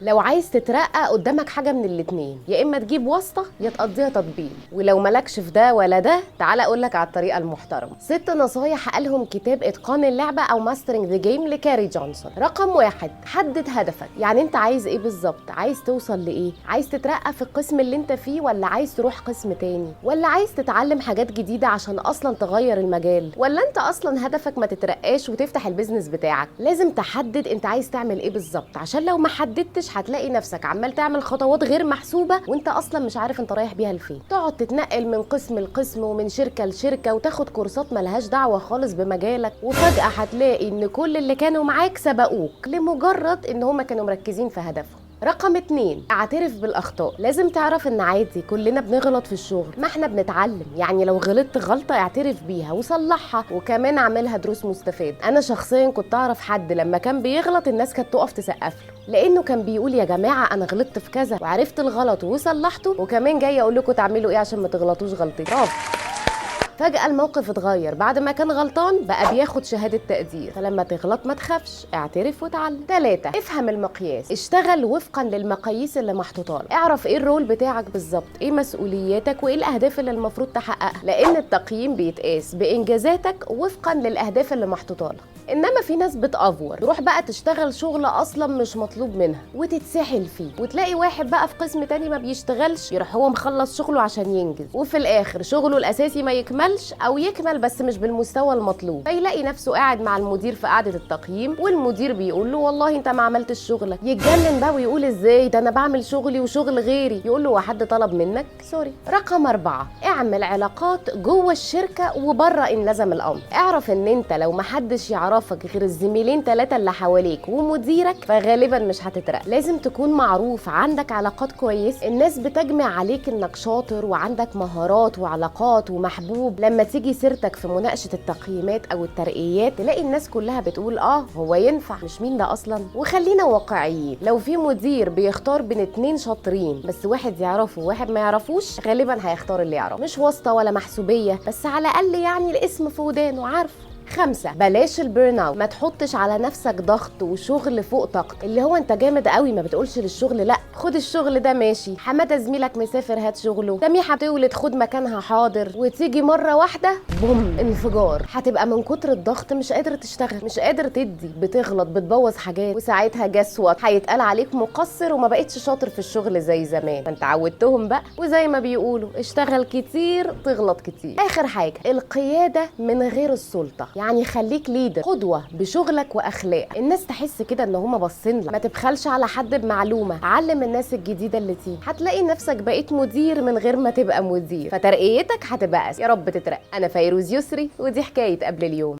لو عايز تترقى قدامك حاجة من الاتنين، يا إما تجيب واسطة يا تقضيها تطبيل. ولو مالكش في ده ولا ده، تعالى أقولك على الطريقة المحترمة. 6 نصايح قالهم كتاب إتقان اللعبة أو ماسترنج ذا جيم لكاري جونسون. رقم 1، حدد هدفك. يعني أنت عايز إيه بالظبط؟ عايز توصل لإيه؟ عايز تترقى في القسم اللي أنت فيه، ولا عايز تروح قسم تاني، ولا عايز تتعلم حاجات جديدة عشان أصلا تغير المجال، ولا أنت أصلا هدفك ما تترقاش وتفتح البيزنس بتاعك؟ لازم تحدد أنت عايز تعمل إيه بالظبط، عشان لو ما حددتش هتلاقي نفسك عمال تعمل خطوات غير محسوبه وانت اصلا مش عارف انت رايح بيها لفين. تقعد تتنقل من قسم لقسم ومن شركه لشركه وتاخد كورسات ملهاش دعوه خالص بمجالك، وفجاه هتلاقي ان كل اللي كانوا معاك سبقوك لمجرد ان هم كانوا مركزين في هدفهم. رقم 2، اعترف بالاخطاء. لازم تعرف ان عادي، كلنا بنغلط في الشغل، ما احنا بنتعلم. يعني لو غلطت غلطه اعترف بيها وصلحها، وكمان اعملها دروس مستفاد. انا شخصيا كنت اعرف حد لما كان بيغلط الناس كانت تقف تسقف له، لانه كان بيقول يا جماعه انا غلطت في كذا وعرفت الغلط وصلحته، وكمان جاي اقول لكم تعملوا ايه عشان ما تغلطوش غلطتي. برافو. فجأة الموقف اتغير، بعد ما كان غلطان بقى بياخد شهادة تقدير. فلما تغلط ما تخافش، اعترف وتعلم. 3، افهم المقياس. اشتغل وفقا للمقاييس اللي محطوطه لك. اعرف ايه الرول بتاعك بالظبط، ايه مسؤولياتك، وايه الاهداف اللي المفروض تحققها، لان التقييم بيتقاس بانجازاتك وفقا للاهداف اللي محطوطه لك. انما في ناس بتأفور، تروح بقى تشتغل شغل اصلا مش مطلوب منها وتتسحل فيه، وتلاقي واحد بقى في قسم تاني ما بيشتغلش، يروح هو مخلص شغله عشان ينجز، وفي الاخر شغله الاساسي ما يكملش او يكمل بس مش بالمستوى المطلوب. فيلاقي نفسه قاعد مع المدير في قعده التقييم، والمدير بيقول له والله انت ما عملتش شغلك. يتجنن بقى ويقول ازاي ده انا بعمل شغلي وشغل غيري. يقول له وحد طلب منك؟ سوري. رقم 4، اعمل علاقات جوه الشركه وبره ان لزم الامر. اعرف ان انت لو ما حدش يعرفك غير الزميلين 3 اللي حواليك ومديرك، فغالبا مش هتترقى. لازم تكون معروف، عندك علاقات كويس، الناس بتجمع عليك انك شاطر وعندك مهارات وعلاقات ومحبوب. لما تيجي سيرتك في مناقشه التقييمات او الترقيات، تلاقي الناس كلها بتقول هو ينفع، مش مين ده اصلا. وخلينا واقعيين، لو في مدير بيختار بين 2 شاطرين بس واحد يعرفه وواحد ما يعرفوش، غالبا هيختار اللي يعرفه. مش واسطه ولا محسوبيه، بس على الاقل يعني الاسم في ودانه عارف. 5، بلاش البيرن اوت. ما تحطش على نفسك ضغط وشغل فوق طاقتك، اللي هو انت جامد قوي ما بتقولش للشغل لا. خد الشغل ده ماشي، حماده زميلك مسافر هات شغله، سميحه بتولد خد مكانها حاضر، وتيجي مره واحده بوم انفجار. هتبقى من كتر الضغط مش قادر تشتغل، مش قادر تدي، بتغلط، بتبوظ حاجات، وساعتها جسوت هيتقال عليك مقصر وما بقتش شاطر في الشغل زي زمان. فانت عودتهم بقى، وزي ما بيقولوا اشتغل كتير تغلط كتير. اخر حاجه، القياده من غير السلطه. يعني خليك ليدر، قدوه بشغلك واخلاق، الناس تحس كده ان هم باصين لك. ما تبخلش على حد بمعلومه، علم الناس الجديده اللي تيجي، هتلاقي نفسك بقيت مدير من غير ما تبقى مدير، فترقيتك هتبقى يا رب تترقى. انا فيروز يسري، ودي حكايه قبل اليوم.